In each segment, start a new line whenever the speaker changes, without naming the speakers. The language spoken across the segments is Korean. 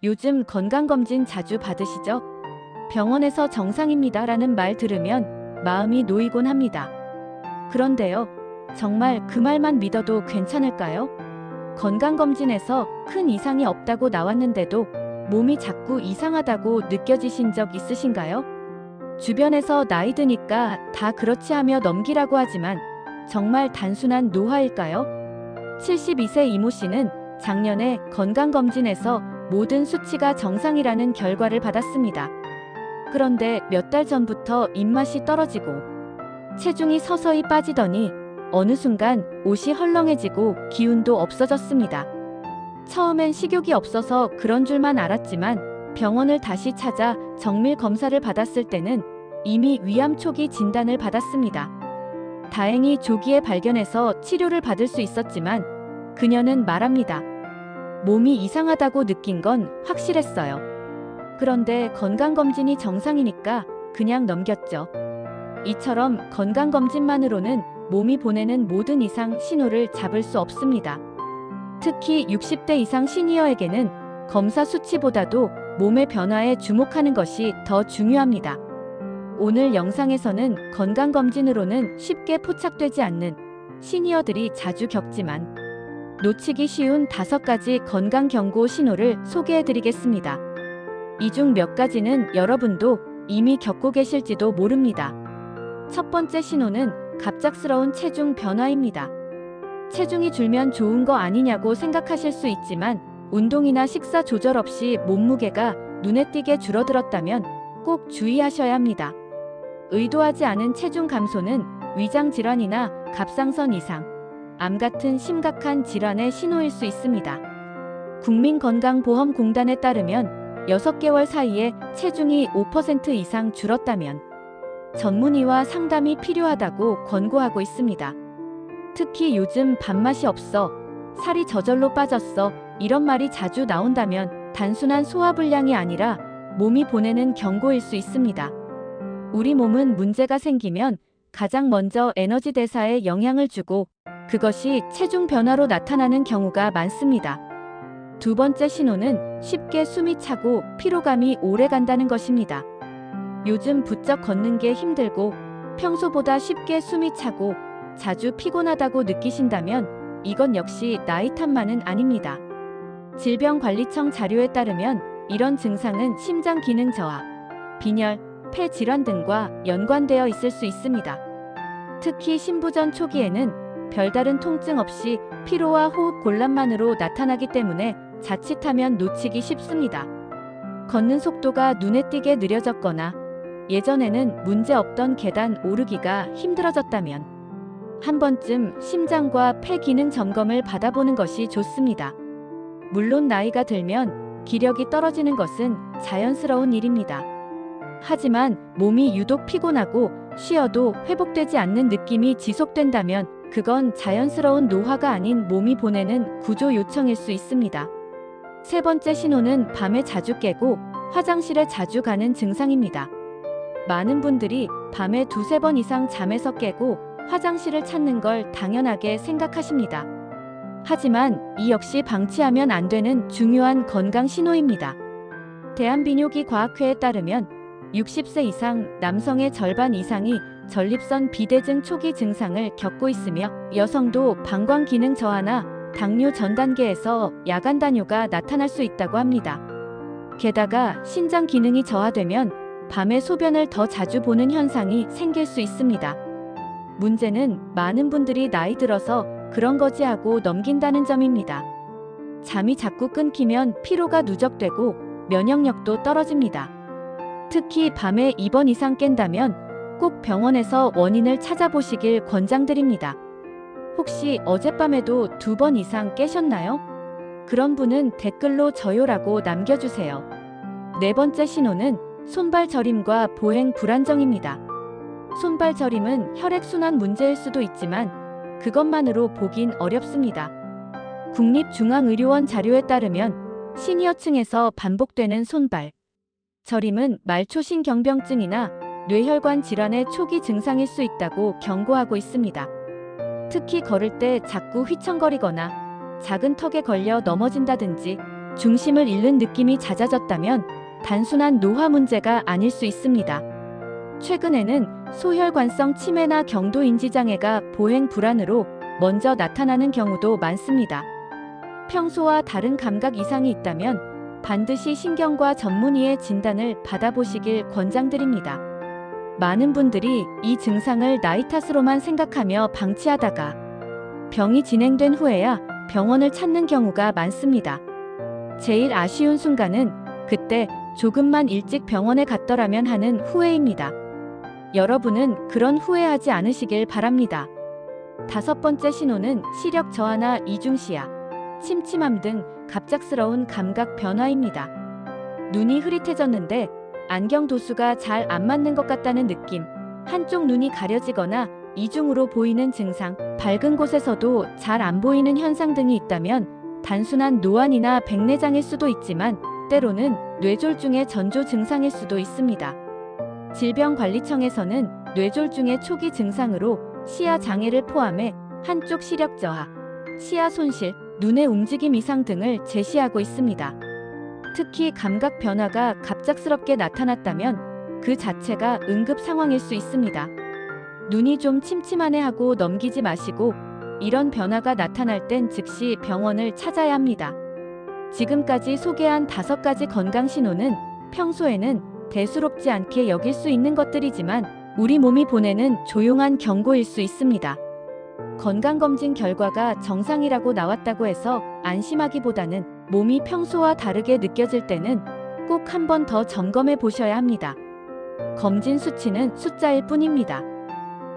요즘 건강검진 자주 받으시죠? 병원에서 정상입니다라는 말 들으면 마음이 놓이곤 합니다. 그런데요, 정말 그 말만 믿어도 괜찮을까요? 건강검진에서 큰 이상이 없다고 나왔는데도 몸이 자꾸 이상하다고 느껴지신 적 있으신가요? 주변에서 나이 드니까 다 그렇지 하며 넘기라고 하지만 정말 단순한 노화일까요? 72세 이모 씨는 작년에 건강검진에서 모든 수치가 정상이라는 결과를 받았습니다. 그런데 몇 달 전부터 입맛이 떨어지고 체중이 서서히 빠지더니 어느 순간 옷이 헐렁해지고 기운도 없어졌습니다. 처음엔 식욕이 없어서 그런 줄만 알았지만 병원을 다시 찾아 정밀 검사를 받았을 때는 이미 위암 초기 진단을 받았습니다. 다행히 조기에 발견해서 치료를 받을 수 있었지만 그녀는 말합니다. 몸이 이상하다고 느낀 건 확실했어요. 그런데 건강검진이 정상이니까 그냥 넘겼죠. 이처럼 건강검진만으로는 몸이 보내는 모든 이상 신호를 잡을 수 없습니다. 특히 60대 이상 시니어에게는 검사 수치보다도 몸의 변화에 주목하는 것이 더 중요합니다. 오늘 영상에서는 건강검진으로는 쉽게 포착되지 않는 시니어들이 자주 겪지만 놓치기 쉬운 5가지 건강경고 신호를 소개해드리겠습니다. 이 중 몇 가지는 여러분도 이미 겪고 계실지도 모릅니다. 첫 번째 신호는 갑작스러운 체중 변화입니다. 체중이 줄면 좋은 거 아니냐고 생각하실 수 있지만 운동이나 식사 조절 없이 몸무게가 눈에 띄게 줄어들었다면 꼭 주의하셔야 합니다. 의도하지 않은 체중 감소는 위장 질환이나 갑상선 이상, 암 같은 심각한 질환의 신호일 수 있습니다. 국민건강보험공단에 따르면 6개월 사이에 체중이 5% 이상 줄었다면 전문의와 상담이 필요하다고 권고하고 있습니다. 특히 요즘 밥맛이 없어, 살이 저절로 빠졌어 이런 말이 자주 나온다면 단순한 소화불량이 아니라 몸이 보내는 경고일 수 있습니다. 우리 몸은 문제가 생기면 가장 먼저 에너지 대사에 영향을 주고 그것이 체중 변화로 나타나는 경우가 많습니다. 두 번째 신호는 쉽게 숨이 차고 피로감이 오래 간다는 것입니다. 요즘 부쩍 걷는 게 힘들고 평소보다 쉽게 숨이 차고 자주 피곤하다고 느끼신다면 이건 역시 나이 탓만은 아닙니다. 질병관리청 자료에 따르면 이런 증상은 심장 기능 저하, 빈혈, 폐 질환 등과 연관되어 있을 수 있습니다. 특히 신부전 초기에는 별다른 통증 없이 피로와 호흡 곤란만으로 나타나기 때문에 자칫하면 놓치기 쉽습니다. 걷는 속도가 눈에 띄게 느려졌거나 예전에는 문제 없던 계단 오르기가 힘들어졌다면 한 번쯤 심장과 폐 기능 점검을 받아보는 것이 좋습니다. 물론 나이가 들면 기력이 떨어지는 것은 자연스러운 일입니다. 하지만 몸이 유독 피곤하고 쉬어도 회복되지 않는 느낌이 지속된다면 그건 자연스러운 노화가 아닌 몸이 보내는 구조 요청일 수 있습니다. 세 번째 신호는 밤에 자주 깨고 화장실에 자주 가는 증상입니다. 많은 분들이 밤에 2-3번 이상 잠에서 깨고 화장실을 찾는 걸 당연하게 생각하십니다. 하지만 이 역시 방치하면 안 되는 중요한 건강 신호입니다. 대한비뇨기과학회에 따르면 60세 이상 남성의 절반 이상이 전립선 비대증 초기 증상을 겪고 있으며 여성도 방광 기능 저하나 당뇨 전 단계에서 야간 단뇨가 나타날 수 있다고 합니다. 게다가 신장 기능이 저하되면 밤에 소변을 더 자주 보는 현상이 생길 수 있습니다. 문제는 많은 분들이 나이 들어서 그런 거지 하고 넘긴다는 점입니다. 잠이 자꾸 끊기면 피로가 누적되고 면역력도 떨어집니다. 특히 밤에 2번 이상 깬다면 꼭 병원에서 원인을 찾아보시길 권장드립니다. 혹시 어젯밤에도 2번 이상 깨셨나요? 그런 분은 댓글로 저요라고 남겨주세요. 네 번째 신호는 손발 저림과 보행 불안정입니다. 손발 저림은 혈액순환 문제일 수도 있지만 그것만으로 보긴 어렵습니다. 국립중앙의료원 자료에 따르면 시니어층에서 반복되는 손발 저림은 말초신경병증이나 뇌혈관 질환의 초기 증상일 수 있다고 경고하고 있습니다. 특히 걸을 때 자꾸 휘청거리거나 작은 턱에 걸려 넘어진다든지 중심을 잃는 느낌이 잦아졌다면 단순한 노화 문제가 아닐 수 있습니다. 최근에는 소혈관성 치매나 경도인지장애가 보행 불안으로 먼저 나타나는 경우도 많습니다. 평소와 다른 감각 이상이 있다면 반드시 신경과 전문의의 진단을 받아보시길 권장드립니다. 많은 분들이 이 증상을 나이 탓으로만 생각하며 방치하다가 병이 진행된 후에야 병원을 찾는 경우가 많습니다. 제일 아쉬운 순간은 그때 조금만 일찍 병원에 갔더라면 하는 후회입니다. 여러분은 그런 후회하지 않으시길 바랍니다. 5번째 신호는 시력 저하나 이중시야, 침침함 등 갑작스러운 감각 변화입니다. 눈이 흐릿해졌는데 안경 도수가 잘 안 맞는 것 같다는 느낌, 한쪽 눈이 가려지거나 이중으로 보이는 증상, 밝은 곳에서도 잘 안 보이는 현상 등이 있다면 단순한 노안이나 백내장일 수도 있지만 때로는 뇌졸중의 전조 증상일 수도 있습니다. 질병관리청에서는 뇌졸중의 초기 증상으로 시야 장애를 포함해 한쪽 시력 저하, 시야 손실, 눈의 움직임 이상 등을 제시하고 있습니다. 특히 감각 변화가 갑작스럽게 나타났다면 그 자체가 응급 상황일 수 있습니다. 눈이 좀 침침하네 하고 넘기지 마시고 이런 변화가 나타날 땐 즉시 병원을 찾아야 합니다. 지금까지 소개한 5가지 건강 신호는 평소에는 대수롭지 않게 여길 수 있는 것들이지만 우리 몸이 보내는 조용한 경고일 수 있습니다. 건강검진 결과가 정상이라고 나왔다고 해서 안심하기보다는 몸이 평소와 다르게 느껴질 때는 꼭 한 번 더 점검해 보셔야 합니다. 검진 수치는 숫자일 뿐입니다.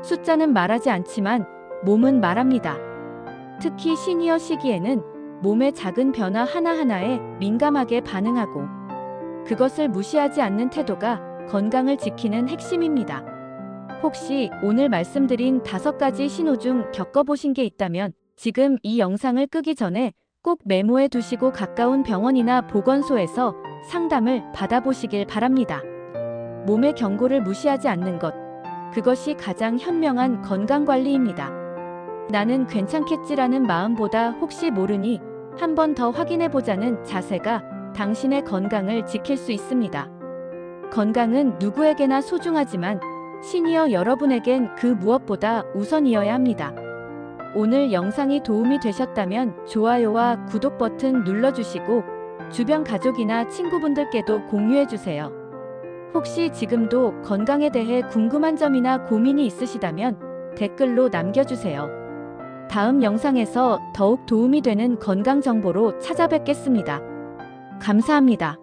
숫자는 말하지 않지만 몸은 말합니다. 특히 시니어 시기에는 몸의 작은 변화 하나하나에 민감하게 반응하고 그것을 무시하지 않는 태도가 건강을 지키는 핵심입니다. 혹시 오늘 말씀드린 5가지 신호 중 겪어보신 게 있다면 지금 이 영상을 끄기 전에 꼭 메모해 두시고 가까운 병원이나 보건소에서 상담을 받아보시길 바랍니다. 몸의 경고를 무시하지 않는 것, 그것이 가장 현명한 건강관리입니다. 나는 괜찮겠지라는 마음보다 혹시 모르니 한 번 더 확인해보자는 자세가 당신의 건강을 지킬 수 있습니다. 건강은 누구에게나 소중하지만 시니어 여러분에겐 그 무엇보다 우선이어야 합니다. 오늘 영상이 도움이 되셨다면 좋아요와 구독 버튼 눌러주시고 주변 가족이나 친구분들께도 공유해주세요. 혹시 지금도 건강에 대해 궁금한 점이나 고민이 있으시다면 댓글로 남겨주세요. 다음 영상에서 더욱 도움이 되는 건강 정보로 찾아뵙겠습니다. 감사합니다.